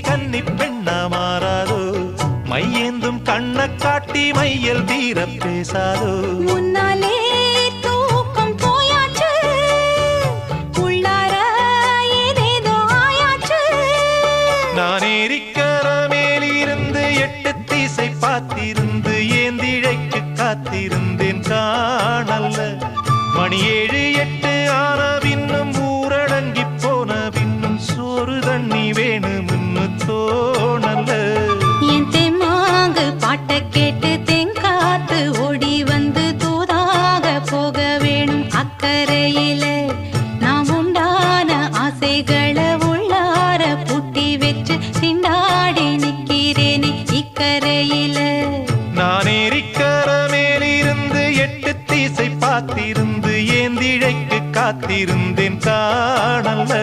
கன்னி பெண்ணா மாறாதோ மையேந்தும் கண்ண காட்டி மையல் தீர பேசாதோ முன்னாலே தூக்கம் போயாச்சு உள்ளார ஏதேதோ ஆயாச்சு நான் ஏரிக்கர மேலிருந்து 8 திசை பார்த்திருந்து ஏந்திழைக்கு காத்திருந்தேன் காணல்ல மணி 7 8 ஆன பின்னும் ஊரடங்கி போன பின்னும் சோறு தண்ணி வேணும்னு தோணல்ல என் தெம்மாங்கு பாட்டை கேட்டு தெங்காத்து ஓடி வந்து தூதாக போக வேணும் அக்கறையில நாம் உண்டான ஆசைகளை உள்ளார பூட்டி வச்சு திண்டாடி நிக்கிறேனே இக்கரையில நான் ஏரிக்கர மேலிருந்து 8 திசை பார்த்திருந்து ஏந்திழைக்கு காத்திருந்தேன் காணல்ல